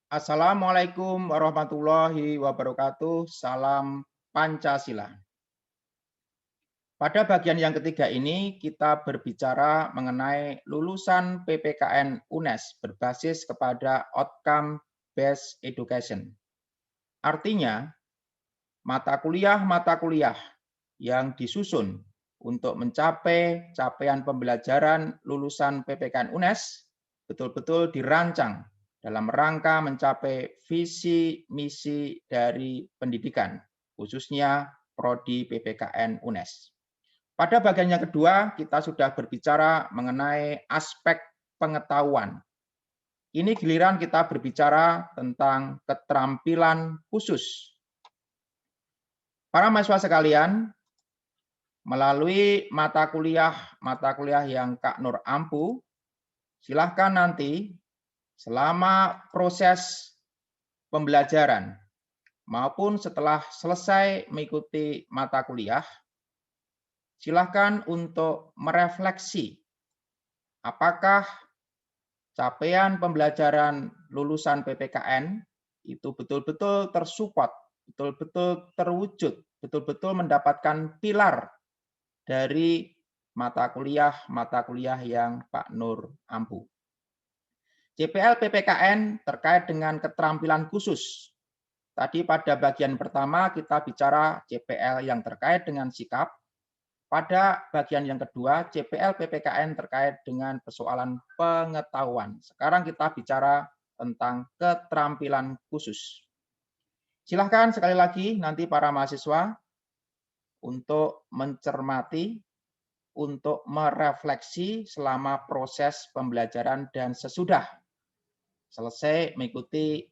Assalamualaikum warahmatullahi wabarakatuh. Salam Pancasila. Pada bagian yang ketiga ini kita berbicara mengenai lulusan PPKN UNES berbasis kepada outcome based education. Artinya, mata kuliah yang disusun untuk mencapai capaian pembelajaran lulusan PPKN UNES betul-betul dirancang dalam rangka mencapai visi misi dari pendidikan, khususnya prodi PPKN UNES. Pada bagian yang kedua, kita sudah berbicara mengenai aspek pengetahuan. Ini giliran kita berbicara tentang keterampilan khusus. Para mahasiswa sekalian, melalui mata kuliah yang Kak Nur ampu, silahkan nanti selama proses pembelajaran maupun setelah selesai mengikuti mata kuliah, silahkan untuk merefleksi apakah capaian pembelajaran lulusan PPKN itu betul-betul tersupport, betul-betul terwujud, betul-betul mendapatkan pilar dari mata kuliah yang Pak Nur ampu. CPL PPKN terkait dengan keterampilan khusus. Tadi pada bagian pertama kita bicara CPL yang terkait dengan sikap. Pada bagian yang kedua, CPL PPKN terkait dengan persoalan pengetahuan. Sekarang kita bicara tentang keterampilan khusus. Silahkan sekali lagi nanti para mahasiswa untuk mencermati, untuk merefleksi selama proses pembelajaran dan sesudah selesai mengikuti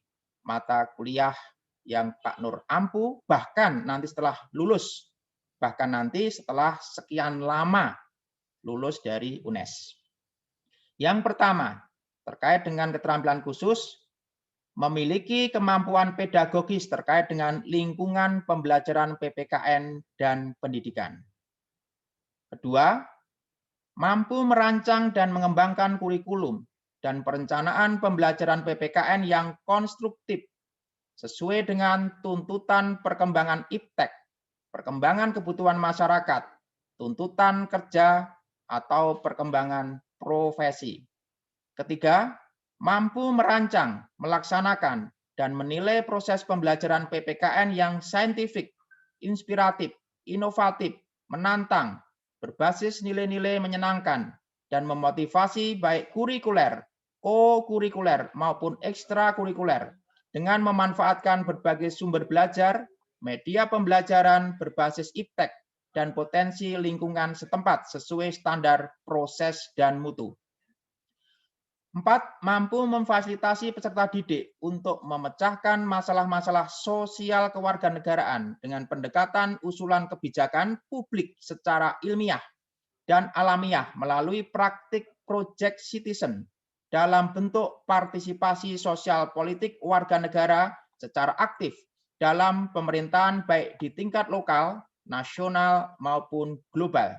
mata kuliah yang Pak Nur ampu, bahkan nanti setelah lulus, bahkan nanti setelah sekian lama lulus dari UNES. Yang pertama, terkait dengan keterampilan khusus, memiliki kemampuan pedagogis terkait dengan lingkungan pembelajaran PPKN dan pendidikan. Kedua, mampu merancang dan mengembangkan kurikulum dan perencanaan pembelajaran PPKN yang konstruktif sesuai dengan tuntutan perkembangan iptek, perkembangan kebutuhan masyarakat, tuntutan kerja, atau perkembangan profesi. Ketiga, mampu merancang, melaksanakan, dan menilai proses pembelajaran PPKN yang saintifik, inspiratif, inovatif, menantang, berbasis nilai-nilai menyenangkan, dan memotivasi baik kurikuler, co-kurikuler, maupun ekstrakurikuler dengan memanfaatkan berbagai sumber belajar, media pembelajaran berbasis iptek, dan potensi lingkungan setempat sesuai standar proses dan mutu. 4. Mampu memfasilitasi peserta didik untuk memecahkan masalah-masalah sosial kewarganegaraan dengan pendekatan usulan kebijakan publik secara ilmiah dan alamiah melalui praktik project citizen dalam bentuk partisipasi sosial politik warga negara secara aktif dalam pemerintahan baik di tingkat lokal, nasional, maupun global.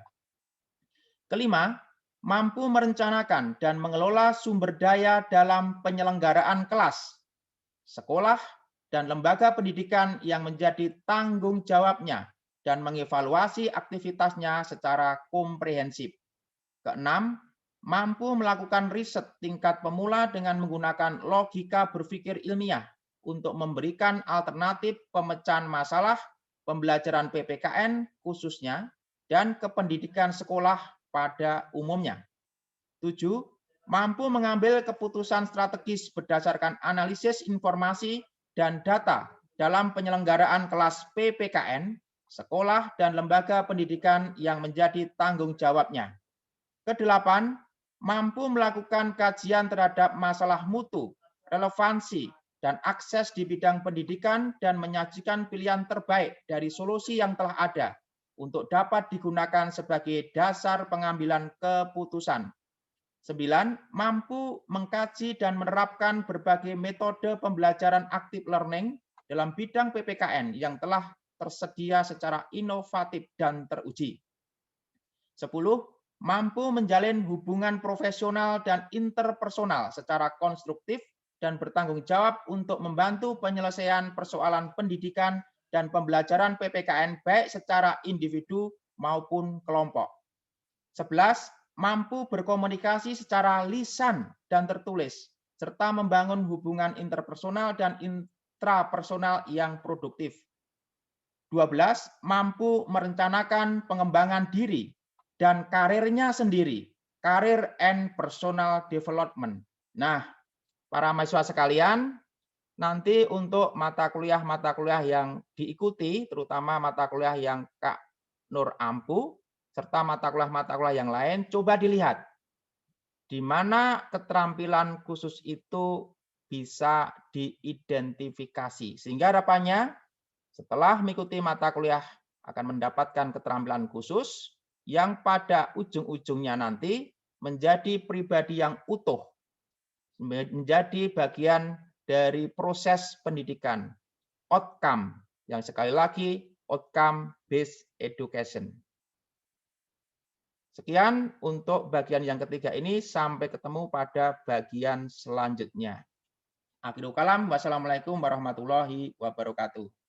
Kelima, mampu merencanakan dan mengelola sumber daya dalam penyelenggaraan kelas, sekolah, dan lembaga pendidikan yang menjadi tanggung jawabnya dan mengevaluasi aktivitasnya secara komprehensif. Keenam, mampu melakukan riset tingkat pemula dengan menggunakan logika berpikir ilmiah untuk memberikan alternatif pemecahan masalah pembelajaran PPKN khususnya dan kependidikan sekolah pada umumnya. 7. Mampu mengambil keputusan strategis berdasarkan analisis informasi dan data dalam penyelenggaraan kelas PPKN, sekolah, dan lembaga pendidikan yang menjadi tanggung jawabnya. Kedelapan, mampu melakukan kajian terhadap masalah mutu, relevansi, dan akses di bidang pendidikan dan menyajikan pilihan terbaik dari solusi yang telah ada untuk dapat digunakan sebagai dasar pengambilan keputusan. 9. Mampu mengkaji dan menerapkan berbagai metode pembelajaran active learning dalam bidang PPKN yang telah tersedia secara inovatif dan teruji. 10. Mampu menjalin hubungan profesional dan interpersonal secara konstruktif dan bertanggung jawab untuk membantu penyelesaian persoalan pendidikan dan pembelajaran PPKN baik secara individu maupun kelompok. 11. Mampu berkomunikasi secara lisan dan tertulis, serta membangun hubungan interpersonal dan intrapersonal yang produktif. 12. Mampu merencanakan pengembangan diri dan karirnya sendiri, karir and personal development. Nah, para mahasiswa sekalian, nanti untuk mata kuliah yang diikuti, terutama mata kuliah yang Kak Nur ampu, serta mata kuliah yang lain, coba dilihat di mana keterampilan khusus itu bisa diidentifikasi. Sehingga harapannya setelah mengikuti mata kuliah akan mendapatkan keterampilan khusus yang pada ujung-ujungnya nanti menjadi pribadi yang utuh, menjadi bagian dari proses pendidikan, outcome, yang sekali lagi outcome based education. Sekian untuk bagian yang ketiga ini, sampai ketemu pada bagian selanjutnya. Akhirul kalam, wassalamualaikum warahmatullahi wabarakatuh.